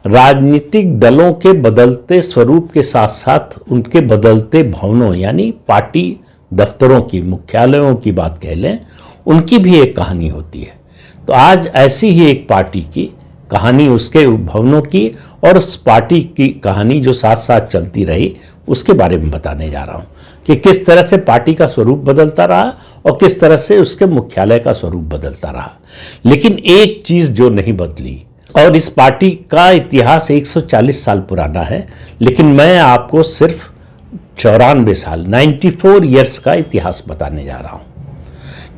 राजनीतिक दलों के बदलते स्वरूप के साथ साथ उनके बदलते भवनों यानी पार्टी दफ्तरों की, मुख्यालयों की बात कह लें, उनकी भी एक कहानी होती है। तो आज ऐसी ही एक पार्टी की कहानी, उसके भवनों की और उस पार्टी की कहानी जो साथ साथ चलती रही, उसके बारे में बताने जा रहा हूं कि किस तरह से पार्टी का स्वरूप बदलता रहा और किस तरह से उसके मुख्यालय का स्वरूप बदलता रहा। लेकिन एक चीज जो नहीं बदली, और इस पार्टी का इतिहास 140 साल पुराना है, लेकिन मैं आपको सिर्फ 94 साल 94 ईयर्स का इतिहास बताने जा रहा हूं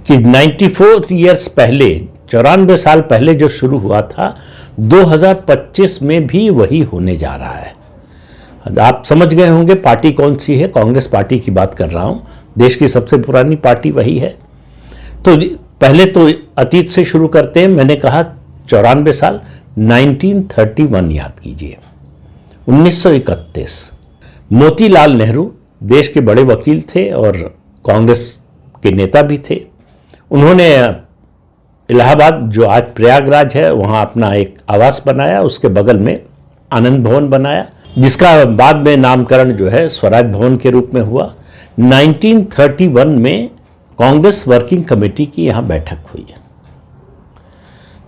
कि 94 ईयर्स पहले, 94 साल पहले जो शुरू हुआ था, 2025 में भी वही होने जा रहा है। आप समझ गए होंगे पार्टी कौन सी है। कांग्रेस पार्टी की बात कर रहा हूं। देश की सबसे पुरानी पार्टी वही है। तो पहले तो अतीत से शुरू करते हैं। मैंने कहा 94 साल, 1931 याद कीजिए, 1931। मोतीलाल नेहरू देश के बड़े वकील थे और कांग्रेस के नेता भी थे। उन्होंने इलाहाबाद, जो आज प्रयागराज है, वहां अपना एक आवास बनाया। उसके बगल में आनंद भवन बनाया, जिसका बाद में नामकरण जो है स्वराज भवन के रूप में हुआ। 1931 में कांग्रेस वर्किंग कमेटी की यहां बैठक हुई है।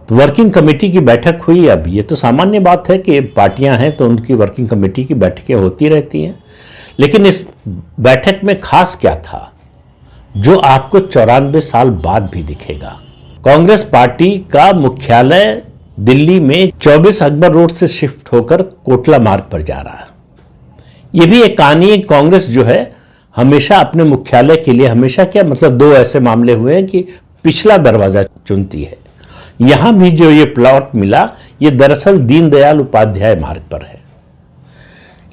तो वर्किंग कमेटी की बैठक हुई। अब ये तो सामान्य बात है कि पार्टियां हैं तो उनकी वर्किंग कमेटी की बैठकें होती रहती हैं, लेकिन इस बैठक में खास क्या था जो आपको 94 साल बाद भी दिखेगा। कांग्रेस पार्टी का मुख्यालय दिल्ली में 24 अकबर रोड से शिफ्ट होकर कोटला मार्ग पर जा रहा है। यह भी एक कहानी है। कांग्रेस जो है हमेशा अपने मुख्यालय के लिए, हमेशा क्या मतलब, दो ऐसे मामले हुए हैं कि पिछला दरवाजा चुनती है। यहां भी जो ये प्लॉट मिला, ये दरअसल दीनदयाल उपाध्याय मार्ग पर है,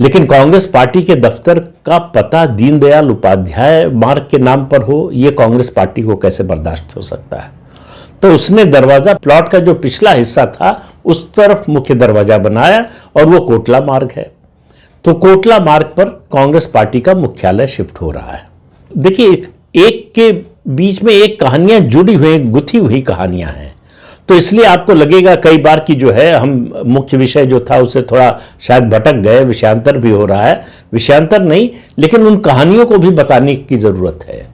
लेकिन कांग्रेस पार्टी के दफ्तर का पता दीनदयाल उपाध्याय मार्ग के नाम पर हो, यह कांग्रेस पार्टी को कैसे बर्दाश्त हो सकता है। तो उसने दरवाजा, प्लॉट का जो पिछला हिस्सा था, उस तरफ मुख्य दरवाजा बनाया और वो कोटला मार्ग है। तो कोटला मार्ग पर कांग्रेस पार्टी का मुख्यालय शिफ्ट हो रहा है। देखिए, एक के बीच में एक कहानियां जुड़ी हुई, गुथी हुई कहानियां हैं। तो इसलिए आपको लगेगा कई बार कि जो है हम मुख्य विषय जो था उससे थोड़ा शायद भटक गए, विषयांतर भी हो रहा है। विषयांतर नहीं, लेकिन उन कहानियों को भी बताने की जरूरत है।